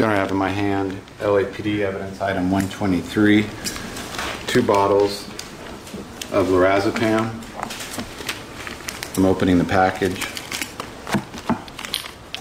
Your Honor, I have in my hand LAPD evidence item 123, 2 bottles of lorazepam. I'm opening the package.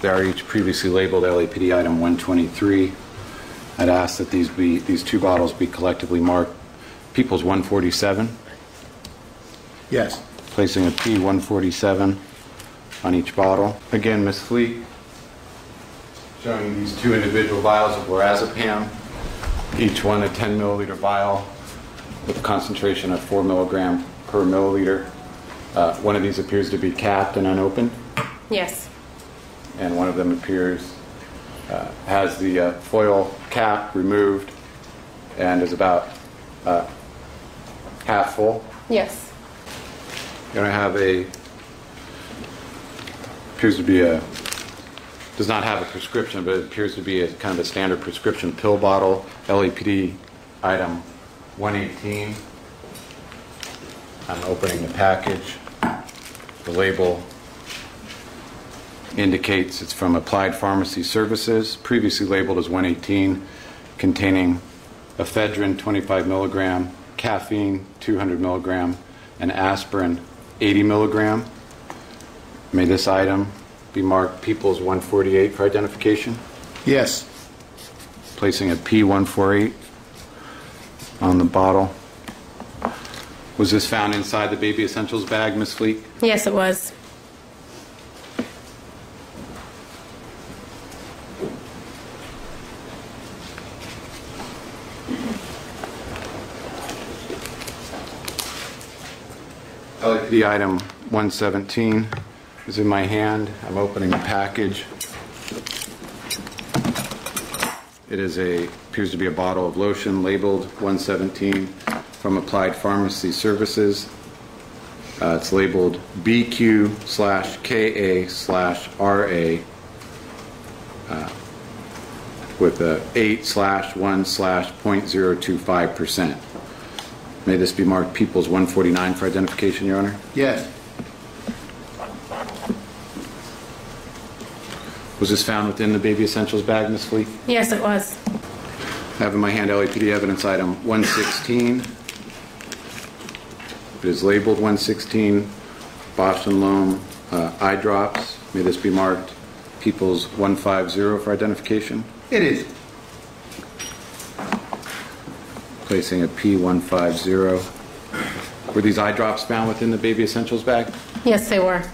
They are each previously labeled LAPD item 123. I'd ask that these 2 bottles be collectively marked People's 147. Yes. Placing a P147 on each bottle. Again, Ms. Fleak, showing you these 2 individual vials of lorazepam, each one a 10 milliliter vial with a concentration of 4 milligram per milliliter. One of these appears to be capped and unopened. Yes. And one of them appears has the foil cap removed and is about half full. Yes. You're going to have appears to be does not have a prescription, but it appears to be a kind of a standard prescription pill bottle, LAPD item 118. I'm opening the package. The label indicates it's from Applied Pharmacy Services, previously labeled as 118, containing ephedrine 25 milligram, caffeine 200 milligram, and aspirin 80 milligram. May this item be marked People's 148 for identification. Yes. Placing a P148 on the bottle. Was this found inside the Baby Essentials bag, Ms. Fleak? Yes, it was. LAPD item 117 is in my hand. I'm opening the package. It appears to be a bottle of lotion labeled 117 from Applied Pharmacy Services. It's labeled BQ/KA/RA with a 8/1/0.025%. May this be marked People's 149 for identification, Your Honor? Yes. Was this found within the Baby Essentials bag, Ms. Fleak? Yes, it was. I have in my hand LAPD evidence item 116. It is labeled 116, Bausch & Lomb eye drops. May this be marked People's 150 for identification? It is. Placing a P150. Were these eye drops found within the Baby Essentials bag? Yes, they were.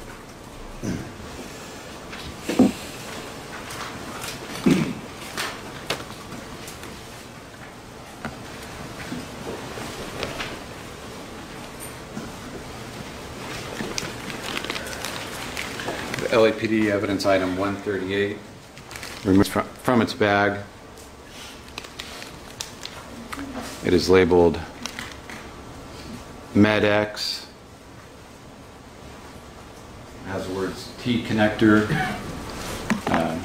LAPD evidence item 138, removed from its bag. It is labeled MedX. It has the words T connector. Can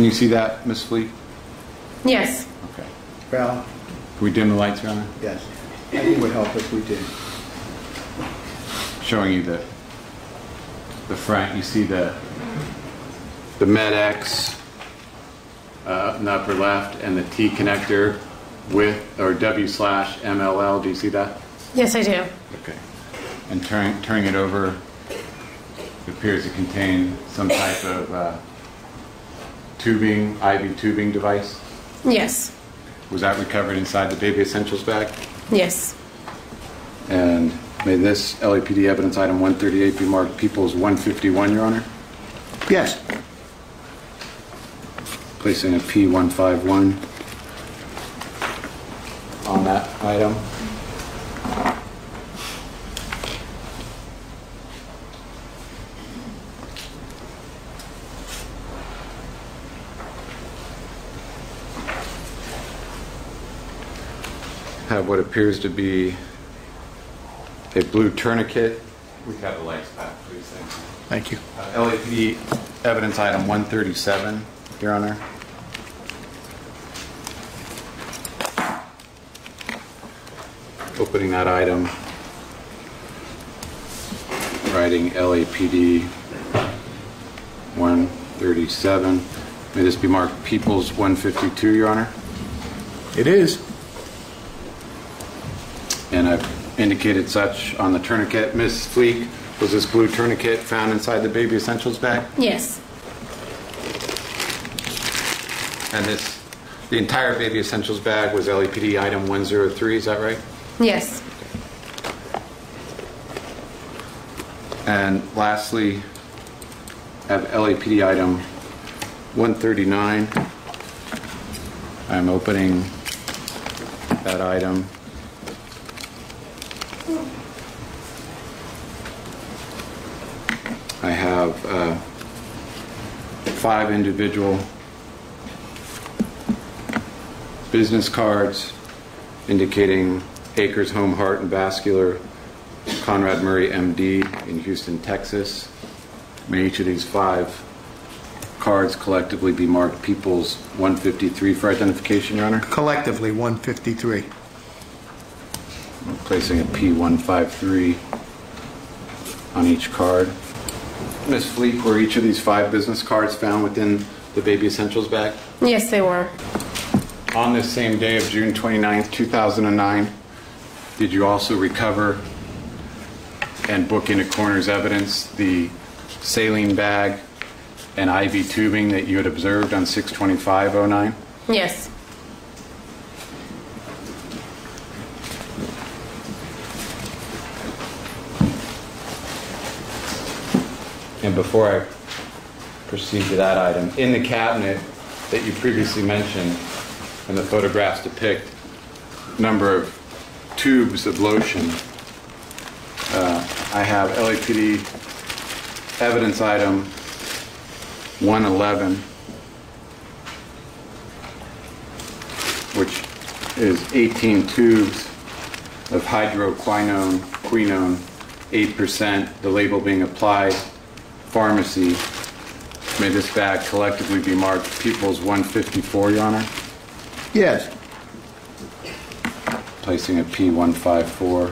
you see that, Ms. Fleak? Yes. Okay. Well, Can we dim the lights, Your Honor? yes. I think it would help if we did. Showing you the front, you see the MedX in the upper left and the T connector with or W/MLL. Do you see that? Yes, I do. Okay. And turning it over, it appears to contain some type of tubing, IV tubing device. Yes. Was that recovered inside the Baby Essentials bag? Yes. And may this LAPD evidence item 138 be marked People's 151, Your Honor? Yes. Placing a P151 on that item. Have what appears to be a blue tourniquet. We have the lights back, please. Thank you. Thank you. LAPD evidence item 137, Your Honor. Opening that item, writing LAPD 137. May this be marked Peoples 152, Your Honor. It is. And I've indicated such on the tourniquet. Ms. Fleak, was this blue tourniquet found inside the baby essentials bag? Yes. And the entire baby essentials bag was LAPD item 103, is that right? Yes. And lastly, I have LAPD item 139. I'm opening that item. I have 5 individual business cards indicating Acres Home Heart and Vascular, Conrad Murray MD in Houston, Texas. May each of these 5 cards collectively be marked Peoples 153 for identification, Your Honor. Collectively, 153. I'm placing a P153 on each card. Ms. Fleak, were each of these 5 business cards found within the baby essentials bag? Yes, they were. On this same day of June 29th, 2009, did you also recover and book into coroner's evidence the saline bag and IV tubing that you had observed on 6/25/09? Yes. And before I proceed to that item, in the cabinet that you previously mentioned, and the photographs depict number of tubes of lotion, I have LAPD evidence item 111, which is 18 tubes of hydroquinone, 8%, the label being applied pharmacy. May this bag collectively be marked Peoples 154, Your Honor. Yes. Placing a P154.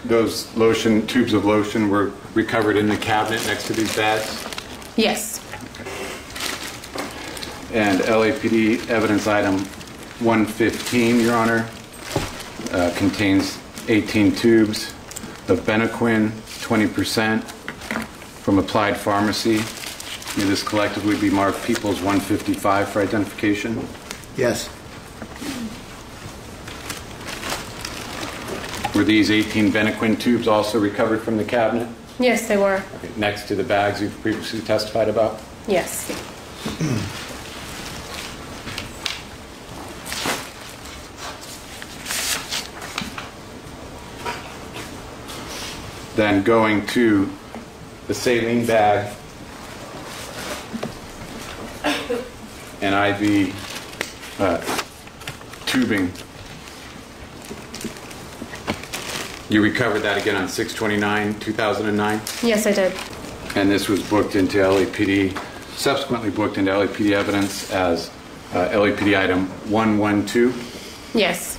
Those lotion, tubes of lotion were recovered in the cabinet next to these bags? Yes. And LAPD evidence item 115, Your Honor, contains 18 tubes of Benequin, 20%, from Applied Pharmacy. May this collectively be marked Peoples 155 for identification? Yes. Were these 18 Benequin tubes also recovered from the cabinet? Yes, they were. Okay, next to the bags you've previously testified about? Yes. Then going to the saline bag and IV tubing. You recovered that again on 6/29/2009? Yes, I did. And this was booked into LAPD, subsequently booked into LAPD evidence as LAPD item 112? Yes.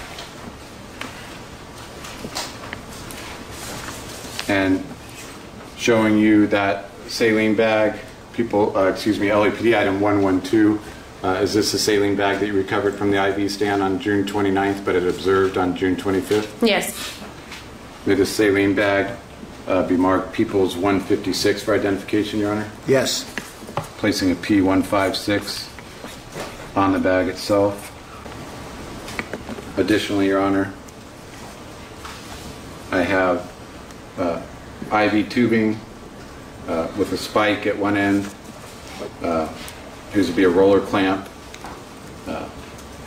And showing you that saline bag, LAPD item 112, is this the saline bag that you recovered from the IV stand on June 29th, but it observed on June 25th? Yes. May this saline bag be marked Peoples 156 for identification, Your Honor? Yes. Placing a P156 on the bag itself. Additionally, Your Honor, I have IV tubing with a spike at one end, appears to be a roller clamp,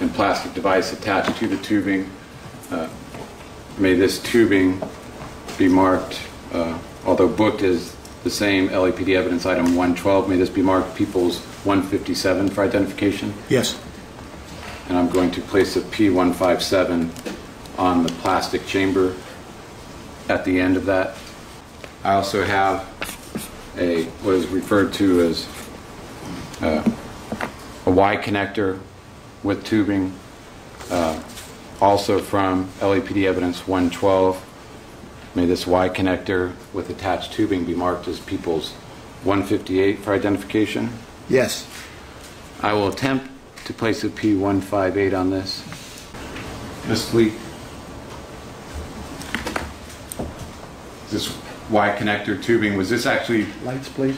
and plastic device attached to the tubing. May this tubing be marked, although booked as the same LAPD evidence item 112, may this be marked Peoples 157 for identification? Yes. And I'm going to place a P157 on the plastic chamber at the end of that. I also have what is referred to as a Y connector with tubing, also from LAPD evidence 112. May this Y connector with attached tubing be marked as Peoples 158 for identification. Yes. I will attempt to place a P158 on this. Ms. Fleak, this Y connector tubing, was this actually Lights, please.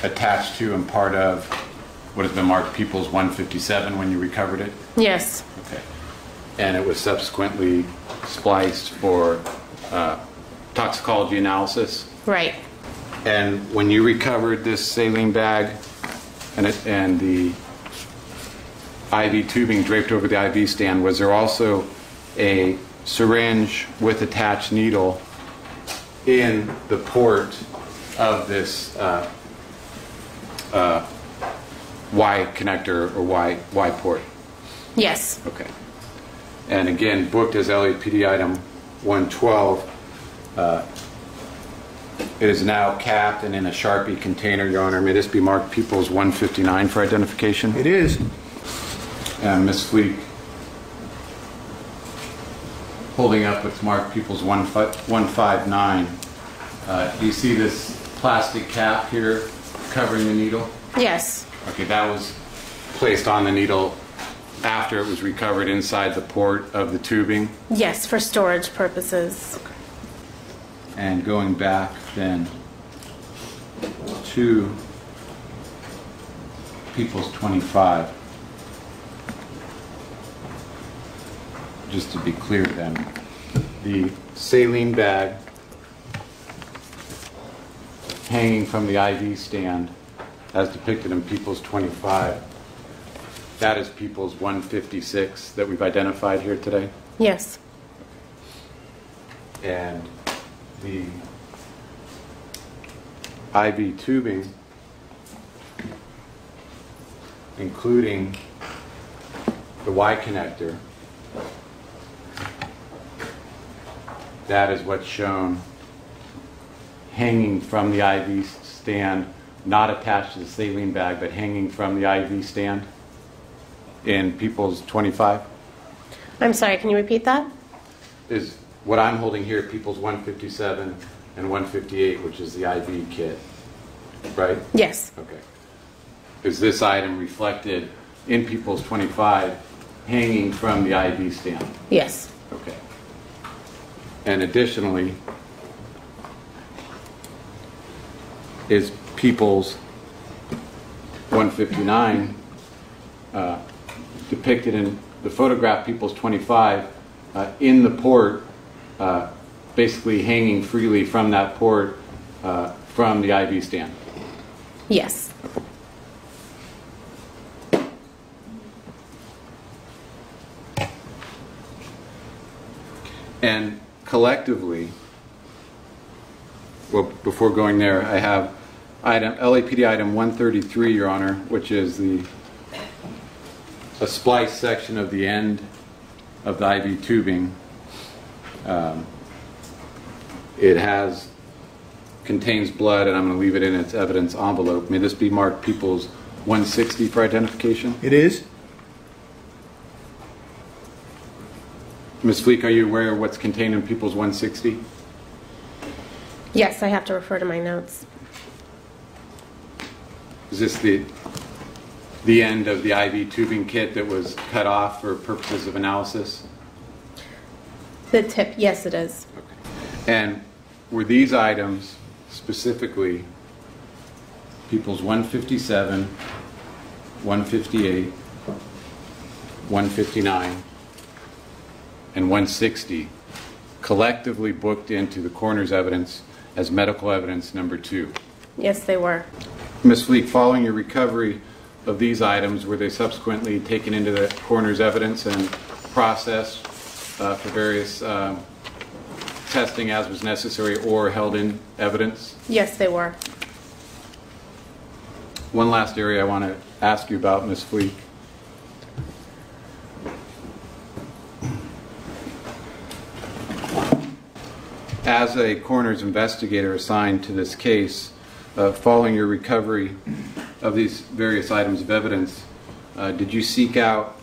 attached to and part of what has been marked People's 157 when you recovered it? Yes. Okay. And it was subsequently spliced for toxicology analysis? Right. And when you recovered this saline bag and the IV tubing draped over the IV stand, was there also a syringe with attached needle in the port of this Y connector or Y port? Yes. Okay. And again, booked as LAPD item 112. It is now capped and in a Sharpie container, Your Honor. May this be marked People's 159 for identification? It is. And Ms. Fleak, holding up what's marked People's 159. Do you see this plastic cap here covering the needle? Yes. Okay, that was placed on the needle after it was recovered inside the port of the tubing. Yes, for storage purposes. Okay. And going back then to People's 25. Just to be clear then, the saline bag hanging from the IV stand as depicted in People's 25, that is People's 156 that we've identified here today? Yes. And the IV tubing, including the Y connector, that is what's shown hanging from the IV stand, not attached to the saline bag, but hanging from the IV stand in People's 25? I'm sorry, can you repeat that? Is what I'm holding here People's 157 and 158, which is the IV kit, right? Yes. Okay. Is this item reflected in People's 25 hanging from the IV stand? Yes. Okay. And additionally, is People's 159 depicted in the photograph People's 25 in the port, basically hanging freely from that port from the IV stand? Yes. And collectively, well, before going there, I have LAPD item 133, Your Honor, which is a splice section of the end of the IV tubing. It contains blood, and I'm going to leave it in its evidence envelope. May this be marked People's 160 for identification? It is. Ms. Fleak, are you aware of what's contained in People's 160? Yes, I have to refer to my notes. Is this the end of the IV tubing kit that was cut off for purposes of analysis? The tip, yes, it is. Okay. And were these items specifically People's 157, 158, 159, and 160 collectively booked into the coroner's evidence as medical evidence number 2? Yes, they were. Ms. Fleak, following your recovery of these items, were they subsequently taken into the coroner's evidence and processed for various testing as was necessary or held in evidence? Yes, they were. One last area I want to ask you about, Ms. Fleak. As a coroner's investigator assigned to this case, following your recovery of these various items of evidence, did you seek out